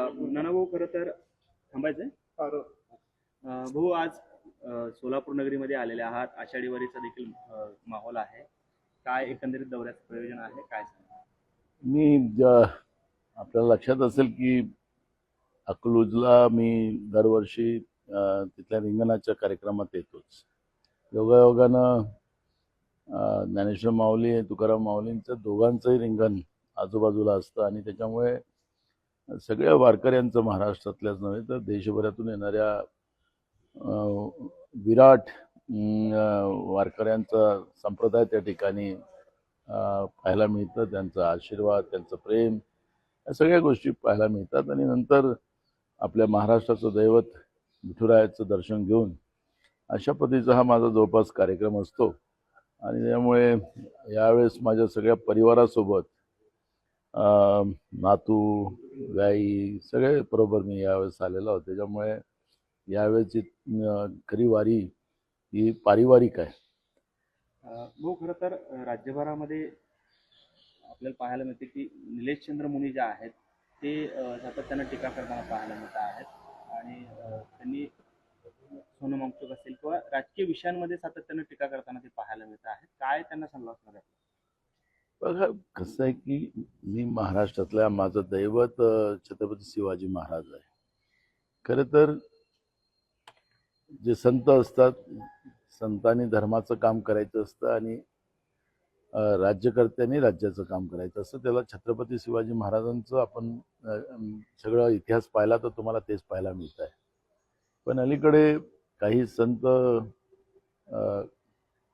नानाभाऊ खरं तर थांबायचंय. भाऊ आज सोलापूर नगरीमध्ये आलेले आहात. आषाढी वारीचा देखील माहोल आहे. काय एकंदरीत दौऱ्याचं प्रयोजन आहे, काय सांगा? आपल्याला लक्षात असेल की अकलूजला मी दरवर्षी तिथल्या रिंगणाच्या कार्यक्रमात येतोच. योगायोगानं ज्ञानेश्वर माऊली तुकाराम माऊलींचं दोघांचंही रिंगण आजूबाजूला असतं आणि त्याच्यामुळे सगळ्या वारकऱ्यांचं महाराष्ट्रातल्याच नव्हे तर देशभरातून येणाऱ्या विराट वारकऱ्यांचा संप्रदाय त्या ठिकाणी पाहायला मिळतं. त्यांचा आशीर्वाद, त्यांचं प्रेम, या सगळ्या गोष्टी पाहायला मिळतात. आणि नंतर आपल्या महाराष्ट्राचं दैवत विठुरायाचं दर्शन घेऊन अशा पद्धतीचा हा माझा जवळपास कार्यक्रम असतो. आणि त्यामुळे यावेळेस माझ्या सगळ्या परिवारासोबत नातू गाई सगळे बरोबर मी यावेळेस आलेलो आहोत. त्याच्यामुळे यावेळेची खरी वारी ही पारिवारिक आहे. भाऊ खरं तर राज्यभरामध्ये आपल्याला पाहायला मिळते की निलेशचंद्र मुनी जे आहेत ते सातत्यानं टीका करताना पाहायला मिळत आहेत आणि त्यांनी सोनम वांगचुक असेल किंवा राजकीय विषयांमध्ये सातत्यानं टीका करताना ते पाहायला मिळत आहेत. काय त्यांना सांगावं असणार आहे? बघा कसं आहे की मी महाराष्ट्रातल्या माझं दैवत छत्रपती शिवाजी महाराज आहे. खरं तर जे संत असतात, संतांनी धर्माचं काम करायचं असतं आणि राज्यकर्त्यांनी राज्याचं काम करायचं असतं. त्याला छत्रपती शिवाजी महाराजांचं आपण सगळं इतिहास पाहिला तर तुम्हाला तेच पाहायला मिळत आहे. पण अलीकडे काही संत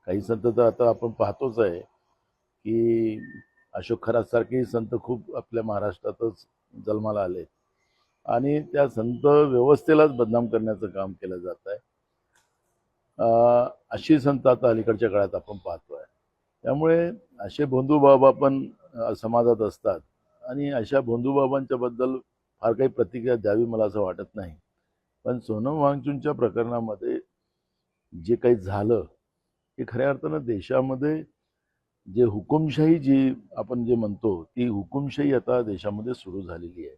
तर आता आपण पाहतोच आहे की अशोक खरातसारखेही संत खूप आपल्या महाराष्ट्रातच जन्माला आले आणि त्या संत व्यवस्थेलाच बदनाम करण्याचं काम केलं जात आहे. अशी संत आता अलीकडच्या काळात आपण पाहतोय. त्यामुळे असे भोंदूबाबा पण समाजात असतात आणि अशा भोंदूबाबांच्या बद्दल फार काही प्रतिक्रिया द्यावी मला असं वाटत नाही. पण सोनम वांगचुकच्या प्रकरणामध्ये जे काही झालं हे खऱ्या अर्थानं देशामध्ये जे हुकुमशाही जी आपण जे म्हणतो ती हुकुमशाही आता देशामध्ये सुरू झालेली आहे.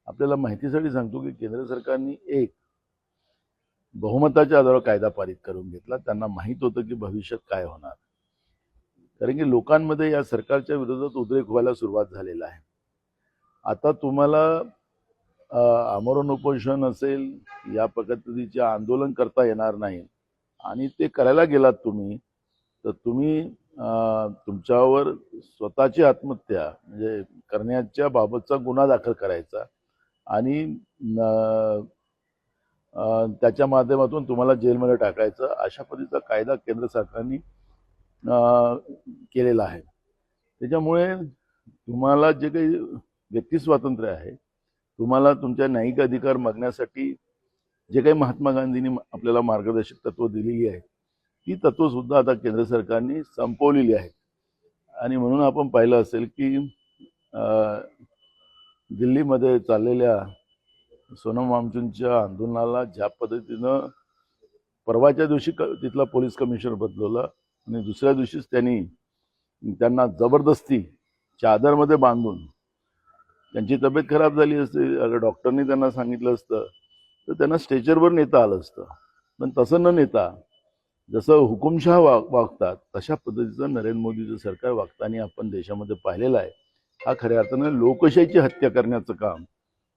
आपल्याला माहितीसाठी सांगतो की केंद्र सरकारने एक बहुमताच्या आधारावर कायदा पारित करून घेतला. त्यांना माहीत होतं की भविष्यात काय होणार, कारण की लोकांमध्ये या सरकारच्या विरोधात उद्रेक व्हायला सुरुवात झालेला आहे. आता तुम्हाला आमरण उपोषण असेल या पद्धतीचे आंदोलन करता येणार नाही आणि ते करायला गेलात तुम्ही तर तुम्ही तुमच्यावर स्वतःची आत्महत्या म्हणजे करण्याच्या बाबतचा गुन्हा दाखल करायचा आणि त्याच्या माध्यमातून तुम्हाला जेलमध्ये टाकायचं अशा पद्धतीचा कायदा केंद्र सरकारने केलेला आहे. त्याच्यामुळे तुम्हाला जे काही व्यक्ती स्वातंत्र्य आहे, तुम्हाला तुमच्या न्यायिक अधिकार मागण्यासाठी जे काही महात्मा गांधींनी आपल्याला मार्गदर्शक तत्व दिलेली आहेत ती तत्वसुद्धा आता केंद्र सरकारने संपवलेली आहेत. आणि म्हणून आपण पाहिलं असेल की दिल्लीमध्ये चाललेल्या सोनम वांगचुकच्या आंदोलनाला ज्या पद्धतीनं परवाच्या दिवशी तिथला पोलीस कमिशनर बदलवला आणि दुसऱ्या दिवशीच त्यांना जबरदस्ती चादरमध्ये बांधून त्यांची तब्येत खराब झाली असते, अगर डॉक्टरनी त्यांना सांगितलं असतं तर त्यांना स्ट्रेचरवर नेता आलं असतं. पण तसं न नेता जसं हुकुमशाह वागतात तशा पद्धतीचं नरेंद्र मोदीचं सरकार वागताना आपण देशामध्ये पाहिलेलं आहे. हा खऱ्या अर्थानं लोकशाहीची हत्या करण्याचं काम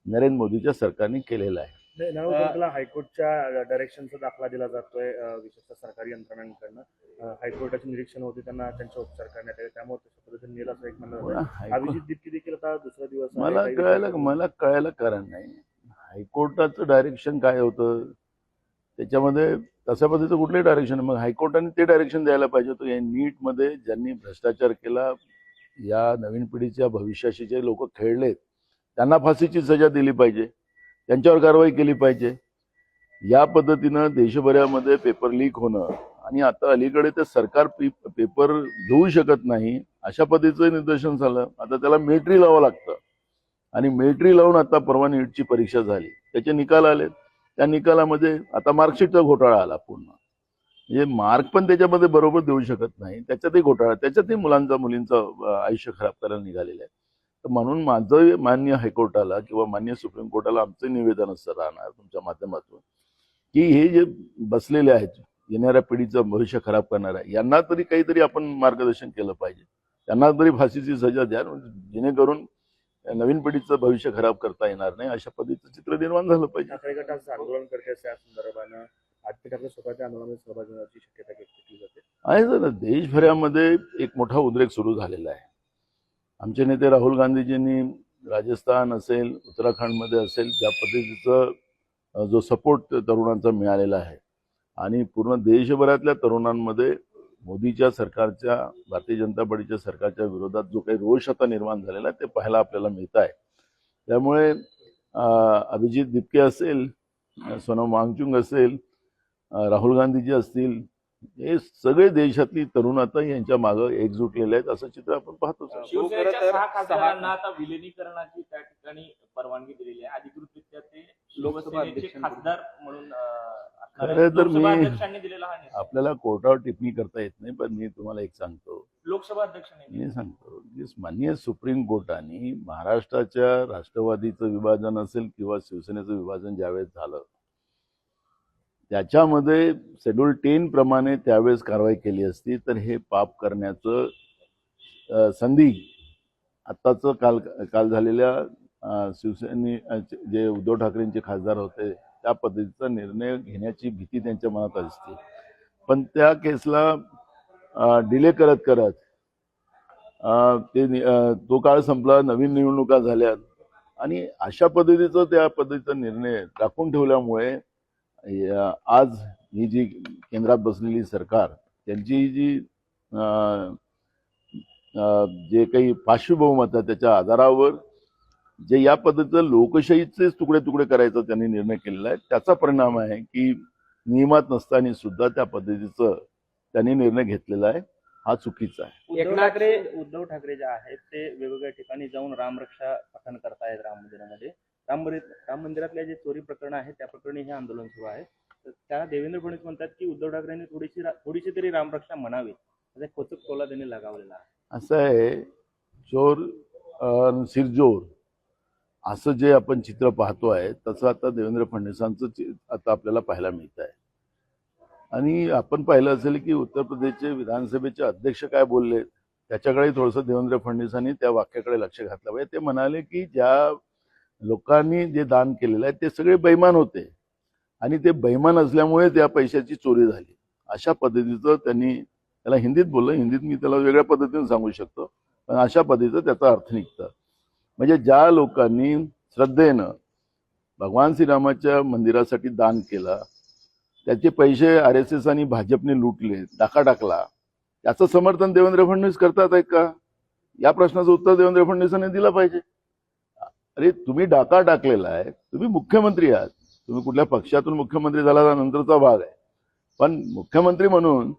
नरेंद्र मोदीच्या सरकारने केलेलं आहे. हायकोर्टच्या डायरेक्शनचा दाखला दिला जातोय विशेषतः सरकारी यंत्रणांकडनं. हायकोर्टाचे निरीक्षण होते, त्यांना त्यांचे उपचार करण्यात आले, त्यामुळे तशा पद्धतीने नेला असं एक म्हणणं. अभिजित दीप्ती देखील आता दुसरा दिवस मला कळायला कारण नाही. हायकोर्टाचं डायरेक्शन काय होतं त्याच्यामध्ये तशा पद्धतीचं कुठलंही डायरेक्शन. मग हायकोर्टाने ते डायरेक्शन द्यायला पाहिजे होतं. या नीटमध्ये ज्यांनी भ्रष्टाचार केला, या नवीन पिढीच्या भविष्याशी जे लोक खेळलेत त्यांना फाशीची सजा दिली पाहिजे, त्यांच्यावर कारवाई केली पाहिजे. या पद्धतीनं देशभरामध्ये पेपर लीक होणं आणि आता अलीकडे ते सरकार पेपर घेऊ शकत नाही अशा पद्धतीचं निदर्शन झालं. आता त्याला मिलिटरी लावावं लागतं आणि मिलिटरी लावून आता परवा नीटची परीक्षा झाली, त्याचे निकाल आले. त्या निकालामध्ये आता मार्कशीटचा घोटाळा आला पूर्ण. म्हणजे मार्क पण त्याच्यामध्ये बरोबर देऊ शकत नाही, त्याच्यातही घोटाळा, त्याच्यातही मुलींचं आयुष्य खराब करायला निघालेलं आहे. तर म्हणून माझं मान्य हायकोर्टाला किंवा मान्य सुप्रीम कोर्टाला आमचं निवेदन असं राहणार तुमच्या माध्यमातून की हे जे बसलेले आहेत येणाऱ्या पिढीचं भविष्य खराब करणार आहे यांना तरी काहीतरी आपण मार्गदर्शन केलं पाहिजे, त्यांना तरी फाशीची सजा द्या जेणेकरून नवीन पिढीचं भविष्य खराब करता येणार नाही अशा पद्धतीचं चित्र निर्माण झालं पाहिजे. ठाकरे गटाचं आंदोलन करते त्या संदर्भानं आजच्या आपल्या स्वतःच्या आंदोलनात सहभागी होण्याची शक्यता व्यक्त केली जाते. आहे जर देशभरामध्ये एक मोठा उद्रेक सुरू झालेला आहे. आमचे नेते राहुल गांधीजींनी राजस्थान असेल उत्तराखंडमध्ये असेल ज्या पद्धतीचं जो सपोर्ट तरुणांचा मिळालेला आहे आणि पूर्ण देशभरातल्या तरुणांमध्ये मोदीच्या सरकारच्या भारतीय जनता पार्टीच्या सरकारच्या विरोधात जो काही रोष आता निर्माण झालेला आहे ते पाहायला आपल्याला मिळत आहे. त्यामुळे अभिजित दिपके असेल, सोनम वांगचुक असेल, राहुल गांधीजी असतील, हे सगळे देशातली तरुण आता यांच्या मागे एकजुटलेले आहेत असं चित्र आपण पाहतो. शिवसेनेच्या 6 खासदारांना आता विलिनीकरणाची त्या ठिकाणी परवानगी दिलेली आहे. अधिकृतरित्या ते लोकसभेचे खासदार म्हणून खरं तर लोकसभा अध्यक्षांनी दिलेला हा निर्णय. आपल्याला कोर्टावर टिप्पणी करता येत नाही, पण मी तुम्हाला एक सांगतो, लोकसभा अध्यक्षांनी मी सांगतो की माननीय सुप्रीम कोर्टाने महाराष्ट्राच्या राष्ट्रवादीचं विभाजन असेल किंवा शिवसेनेचं विभाजन ज्यावेळेस झालं त्याच्यामध्ये शेड्यूल 10 प्रमाणे त्यावेळेस कारवाई केली असती तर हे पाप करण्याचं संधी आत्ताचं काल झालेल्या शिवसेने जे उद्धव ठाकरेंचे खासदार होते त्या पद्धतीचा निर्णय घेण्याची भीती त्यांच्या मनात असते. पण त्या केसला डिले करत करत तो काळ संपला, नवीन निवडणुका झाल्या आणि अशा पद्धतीचा त्या पद्धतीचा निर्णय राखून ठेवल्यामुळे आज ही जी केंद्रात बसलेली सरकार त्यांची जी जे काही पाचवी बहुमत आहे त्याच्या आधारावर जे या पद्धतीचं लोकशाहीचेच तुकडे तुकडे करायचा त्यांनी निर्णय केलेला आहे त्याचा परिणाम आहे की नियमात नसताना सुद्धा त्या पद्धतीचं त्यांनी निर्णय घेतलेला आहे, हा चुकीचा आहे. उद्धव ठाकरे जे आहेत ते वेगवेगळ्या ठिकाणी जाऊन रामरक्षा पठण करतायत राम मंदिरामध्ये. राम मंदिरातल्या जे चोरी प्रकरण आहे त्या प्रकरणी हे आंदोलन सुरू आहे. त्या देवेंद्र फडणवीस म्हणतात की उद्धव ठाकरेंनी थोडीशी तरी रामरक्षा म्हणावी असा खोचक टोला त्यांनी लगावलेला आहे. असं आहे, चोर सिरजोर असं जे आपण चित्र पाहतो आहे तसं आता देवेंद्र फडणवीसांचं आता आपल्याला पाहायला मिळत आहे. आणि आपण पाहिलं असेल की उत्तर प्रदेशचे विधानसभेचे अध्यक्ष काय बोलले त्याच्याकडे थोडंसं देवेंद्र फडणवीसांनी त्या वाक्याकडे लक्ष घातलं पाहिजे. ते म्हणाले की ज्या लोकांनी जे दान केलेलं आहे ते सगळे बैमान होते आणि ते बैमान असल्यामुळे त्या पैशाची चोरी झाली अशा पद्धतीचं त्यांनी त्याला हिंदीत बोललं, हिंदीत मी त्याला वेगळ्या पद्धतीने सांगू शकतो पण अशा पद्धतीचं त्याचा अर्थ निघतं. म्हणजे ज्या लोकांनी श्रद्धेनं भगवान श्रीरामाच्या मंदिरासाठी दान केलं त्याचे पैसे RSS आणि भाजपने लुटले, डाका टाकला, त्याचं समर्थन देवेंद्र फडणवीस करतात आहे का? या प्रश्नाचं उत्तर देवेंद्र फडणवीसांनी दिलं पाहिजे. अरे तुम्ही डाका टाकलेला आहे, तुम्ही मुख्यमंत्री आहात, तुम्ही कुठल्या पक्षातून मुख्यमंत्री झाला नंतरचा भाग आहे, पण मुख्यमंत्री म्हणून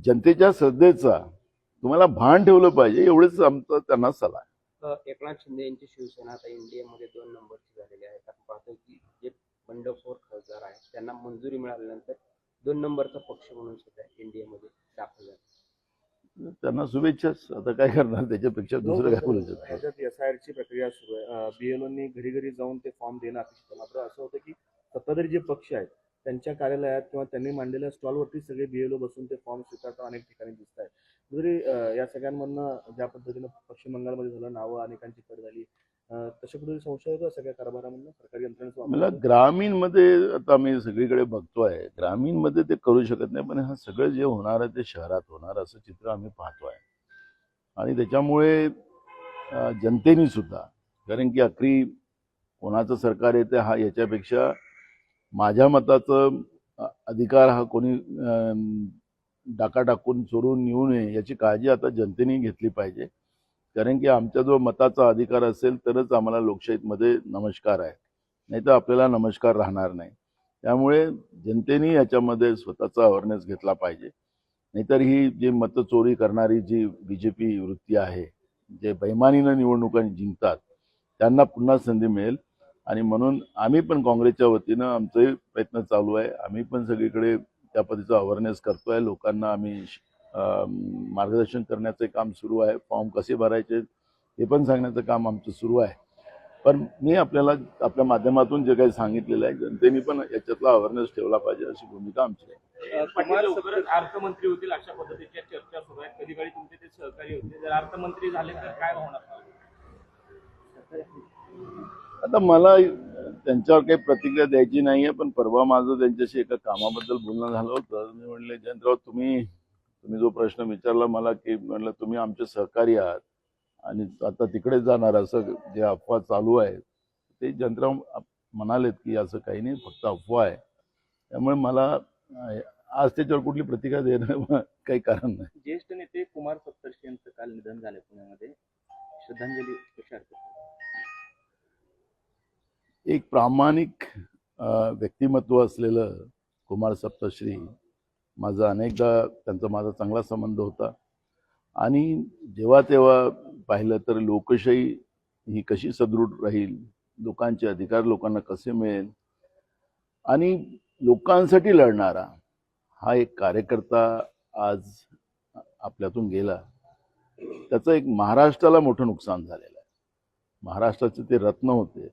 जनतेच्या श्रद्धेचा तुम्हाला भान ठेवलं पाहिजे एवढेच आमचं त्यांना सल्ला आहे. एकनाथ शिंदे यांची शिवसेना आता इंडियामध्ये 2 नंबरची झालेली आहे. आपण पाहतो की जे बंडखोर खासदार आहेत त्यांना मंजुरी मिळाल्यानंतर 2 नंबरचा पक्ष म्हणून सुद्धा इंडियामध्ये दाखल झाला. त्यांना शुभेच्छाच, आता काय करणार त्याच्यापेक्षा दुसरं काय बोलायचं. राज्यात SIRची प्रक्रिया सुरू आहे. BLOनी घरी घरी जाऊन ते फॉर्म देणं अपेक्षित आहे. मात्र असं होतं की सत्ताधारी जे पक्ष आहेत त्यांच्या कार्यालयात किंवा त्यांनी मांडलेल्या स्टॉलवरती सगळे BLO बसून ते फॉर्म स्वीकारताना अनेक ठिकाणी दिसत आहेत. जरी या सगळ्यांमधनं ज्या पद्धतीनं पश्चिम बंगालमध्ये झालं, नावं अनेकांची कड झाली, तशा कुठे संशय होतो सगळ्या कारभारामधनं सरकारी यंत्रणेचा मला ग्रामीणमध्ये आता आम्ही सगळीकडे बघतोय, ग्रामीणमध्ये ते करू शकत नाही, पण हा सगळं जे होणार आहे ते शहरात होणार असं चित्र आम्ही पाहतोय. आणि त्याच्यामुळे जनतेने सुद्धा, कारण की अखरी कोणाचं सरकार येते हा याच्यापेक्षा माझ्या मताचं अधिकार हा कोणी डाका टाकून चोरून येऊ नये याची काळजी आता जनतेने घेतली पाहिजे. कारण की आमचा जो मताचा अधिकार असेल तरच आम्हाला लोकशाहीमध्ये नमस्कार आहे, नाही तर आपल्याला नमस्कार राहणार नाही. त्यामुळे जनतेने याच्यामध्ये स्वतःचा अवेअरनेस घेतला पाहिजे. नाहीतर ही जी मतचोरी करणारी जी BJP वृत्ती आहे, जे बैमानीनं निवडणुका जिंकतात त्यांना पुन्हा संधी मिळेल. आणि म्हणून आम्ही पण काँग्रेसच्या वतीनं आमचे प्रयत्न चालू आहे. आम्ही पण सगळीकडे त्या पद्धतीचा अवेअरनेस करतोय. लोकांना आम्ही मार्गदर्शन करण्याचे काम सुरू आहे. फॉर्म कसे भरायचे हे पण सांगण्याचं काम आमचं सुरू आहे. पण मी आपल्याला आपल्या माध्यमातून जे काही सांगितलेलं आहे, जनतेने पण याच्यातला अवेअरनेस ठेवला पाहिजे अशी भूमिका आमची आहे. पाटील लवकरच अर्थमंत्री होतील अशा पद्धतीच्या चर्चा सुरू आहेत. कधी काळी तुमचे ते सहकारी होते, जर अर्थमंत्री झाले तर काय होणार? आता मला त्यांच्यावर काही प्रतिक्रिया द्यायची नाही आहे, पण परवा माझं त्यांच्याशी एका कामाबद्दल बोलणं झालं होतं. मी म्हणले, जयंतराव, तुम्ही जो प्रश्न विचारला मला, की म्हणलं तुम्ही आमचे सहकारी आहात आणि आता तिकडे जाणार, असं जे अफवा चालू आहे ते जयंतराव म्हणालेत की असं काही नाही, फक्त अफवा आहे. त्यामुळे मला आज त्याच्यावर कुठली प्रतिक्रिया देणं काही कारण नाही. ज्येष्ठ नेते कुमार सप्तर्षी यांचं काल निधन झालं पुण्यामध्ये, श्रद्धांजली कशी अर्पण? एक प्रामाणिक व्यक्तिमत्व असलेलं कुमार सप्तश्री, माझा अनेकदा त्यांचा माझा चांगला संबंध होता आणि जेव्हा तेव्हा पाहिलं तर लोकशाही ही कशी सदृढ राहील, लोकांचे अधिकार लोकांना कसे मिळेल आणि लोकांसाठी लढणारा हा एक कार्यकर्ता आज आपल्यातून गेला. त्याचं एक महाराष्ट्राला मोठं नुकसान झालेलं आहे. महाराष्ट्राचे ते रत्न होते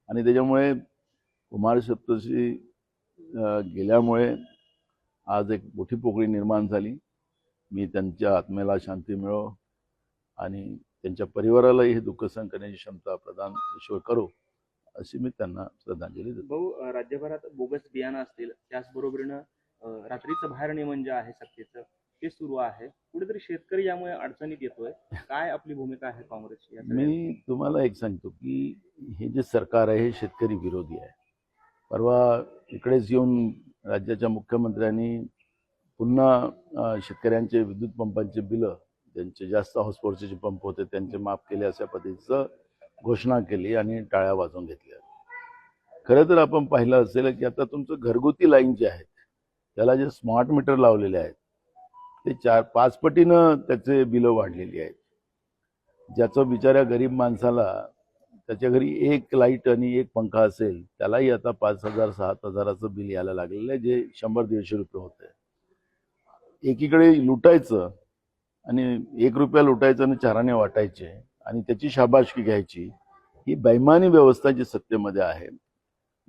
आणि त्याच्यामुळे कुमार सप्तश्री गेल्यामुळे आज एक मोठी पोकळी निर्माण झाली. मी त्यांच्या आत्मेला शांती मिळो आणि त्यांच्या परिवारालाही हे दुःख सहन करण्याची क्षमता प्रदान ईश्वर करो अशी मी त्यांना श्रद्धांजली देतो. भाऊ, राज्यभरात बोगस बियाणं असतील, त्याचबरोबरीनं रात्रीचं बाहेर नियमन जे आहे सत्तेचं ते सुरू आहे. कुठेतरी शेतकरी यामुळे अडचणीत येतोय. काय आपली भूमिका आहे काँग्रेसची या सगळ्या? मी तुम्हाला एक सांगतो की हे जे सरकार आहे हे शेतकरी विरोधी आहे. परवा इकडेच येऊन राज्याच्या मुख्यमंत्र्यांनी पुन्हा शेतकऱ्यांचे विद्युत पंपांचे बिलं, ज्यांचे जास्त हॉर्स पॉवरचे पंप होते त्यांचे माफ केले अशा पद्धतीचं घोषणा केली आणि टाळ्या वाजवून घेतल्या. खरं तर आपण पाहिलं असेल की आता तुमचं घरगुती लाईन जे आहेत त्याला जे स्मार्ट मीटर लावलेले आहेत ते 4-5 पटीनं त्याचे बिलं वाढलेली आहेत. ज्याचं बिचाऱ्या गरीब माणसाला त्याच्या घरी एक लाईट आणि एक पंखा असेल त्यालाही आता 5,000-7,000चं बिल यायला लागलेलं आहे, जे 100-150 रुपये होते. एकीकडे लुटायचं आणि 1 रुपया लुटायचं आणि 4 वाटायचे आणि त्याची शाबासकी घ्यायची, ही बैमानी व्यवस्था जी सत्तेमध्ये आहे,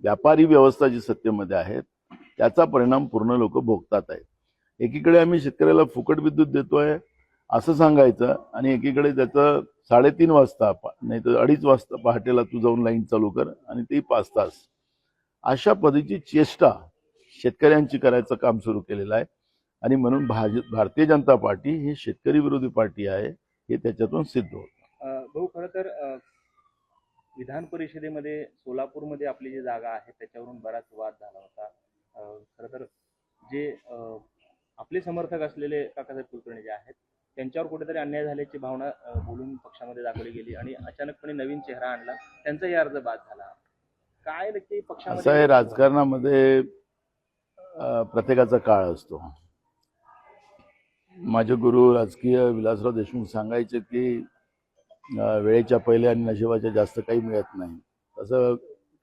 व्यापारी व्यवस्था जी सत्तेमध्ये आहे, त्याचा परिणाम पूर्ण लोक भोगतात आहेत. एकीकडे आम्ही शेतकऱ्याला फुकट विद्युत देतोय असं सांगायचं आणि एकीकडे त्याचं 3:30 वाजता नाही तर 2:30 वाजता पहाटेला तू जाऊन लाईन चालू कर आणि ते 5 तास, अशा पद्धतीची चेष्टा शेतकऱ्यांची करायचं काम सुरू केलेलं आहे. आणि म्हणून भारतीय जनता पार्टी ही शेतकरी विरोधी पार्टी आहे हे त्याच्यातून सिद्ध होतं. भाऊ, खरं तर विधान परिषदेमध्ये सोलापूरमध्ये आपली जी जागा आहे त्याच्यावरून बराच वाद झाला होता. खरं तर जे आपले समर्थक असलेले काकासाहेब कुलकर्णी जे आहेत त्यांच्यावर कुठेतरी अन्याय झाल्याची भावना बोलून पक्षामध्ये दाखवली गेली आणि अचानकपणे नवीन चेहरा आणला, त्यांचाही अर्ज बाद झाला. काय नक्की पक्षामध्ये असं आहे, राजकारणामध्ये प्रत्येकाचा काळ असतो. माझे गुरु राजकीय विलासराव देशमुख सांगायचे की वेळेच्या पहिले आणि नशिबाच्या जास्त काही मिळत नाही. तसं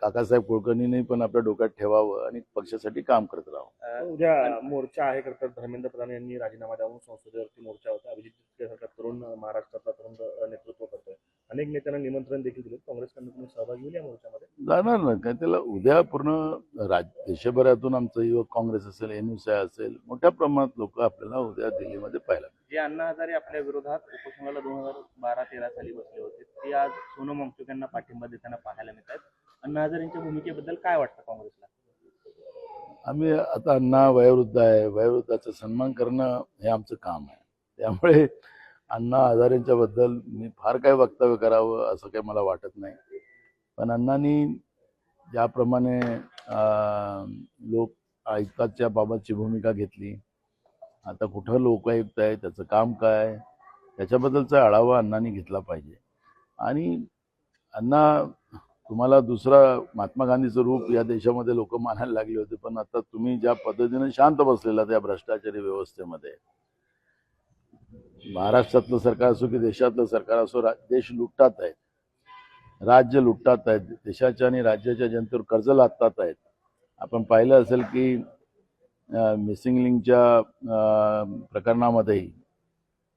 काकासाहेब कुलकर्णींनी पण आपल्या डोक्यात ठेवावं आणि पक्षासाठी काम करत राहावं. उद्या मोर्चा आहे. खरं तर धर्मेंद्र प्रधान यांनी राजीनामा द्यावून संसदेवरती मोर्चा होता. अभिजित केसरकर तरुण महाराष्ट्रातला तरुण नेतृत्व करतोय. अनेक नेत्यांना निमंत्रण देखील दिले. काँग्रेसकडून तुम्ही सहभागी होईल या मोर्चामध्ये? जाणार ना, काय त्याला उद्या पूर्ण देशभरातून आमचं युवक काँग्रेस असेल, NUSI असेल, मोठ्या प्रमाणात लोक आपल्याला उद्या दिल्लीमध्ये पाहायला. जे अण्णा हजारे आपल्या विरोधात उपोषणाला 2012-13 साली बसले होते ते आज सोनम वांगचुक यांना पाठिंबा देताना पाहायला मिळत आहेत. अण्णा हजारेंच्या भूमिकेबद्दल काय वाटतं काँग्रेसला? आम्ही आता अण्णा वयोवृद्ध आहे, वयोवृद्धाचा सन्मान करणं हे आमचं काम आहे. त्यामुळे अण्णा हजारेंच्या बद्दल मी फार काय वक्तव्य करावं असं काही मला वाटत नाही. पण अण्णांनी ज्याप्रमाणे लोक आयुक्ताच्या बाबतची भूमिका घेतली, आता कुठं लोकायुक्त आहे, त्याचं काम काय, त्याच्याबद्दलचा आढावा अण्णांनी घेतला पाहिजे. आणि अण्णा, तुम्हाला दुसरा महात्मा गांधीचं रूप या देशामध्ये लोक मानायला लागले होते, पण आता तुम्ही ज्या पद्धतीने शांत बसलेला त्या भ्रष्टाचारी व्यवस्थेमध्ये, महाराष्ट्रातलं सरकार असो की देशातलं सरकार असो, देश लुटतात आहेत, राज्य लुटतात आहेत, देशाच्या आणि राज्याच्या जनतेवर कर्ज लादतात आहेत. आपण पाहिलं असेल की मिसिंग लिंकच्या प्रकरणामध्येही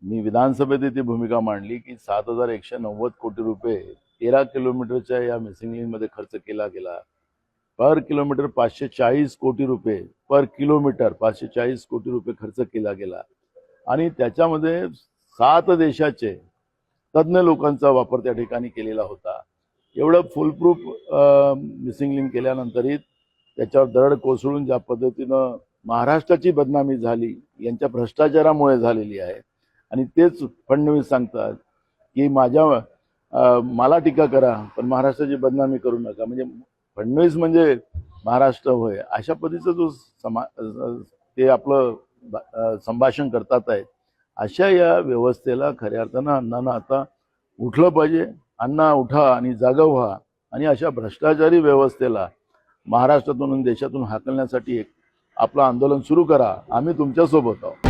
मी विधानसभेत ती भूमिका मांडली की 7,190 कोटी रुपये 13 किलोमीटरच्या या मिसिंग लिंकमध्ये खर्च केला गेला. पर किलोमीटर 540 कोटी रुपये, पर किलोमीटर 540 कोटी रुपये खर्च केला गेला आणि त्याच्यामध्ये 7 देशाचे तज्ज्ञ लोकांचा वापर त्या ठिकाणी केलेला होता. एवढं फुलप्रूफ मिसिंग लिंक केल्यानंतरही त्याच्यावर दरड कोसळून ज्या पद्धतीनं महाराष्ट्राची बदनामी झाली यांच्या भ्रष्टाचारामुळे झालेली आहे. आणि तेच फडणवीस सांगतात की मला टीका करा पण महाराष्ट्राची बदनामी करू नका. म्हणजे फडणवीस म्हणजे महाराष्ट्र होय अशा पद्धतीचं जो ते आपलं संभाषण करतात आहेत. अशा या व्यवस्थेला खऱ्या अर्थानं अण्णांना आता उठलं पाहिजे. अण्णा उठा आणि जागा व्हा आणि अशा भ्रष्टाचारी व्यवस्थेला महाराष्ट्रातून आणि देशातून हाकलण्यासाठी एक आपलं आंदोलन सुरू करा. आम्ही तुमच्यासोबत आहोत.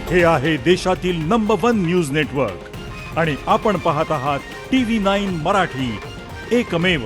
हे आहे देशातील नंबर 1 न्यूज नेटवर्क आणि आपण पाहत आहात TV9 मराठी, एकमेव.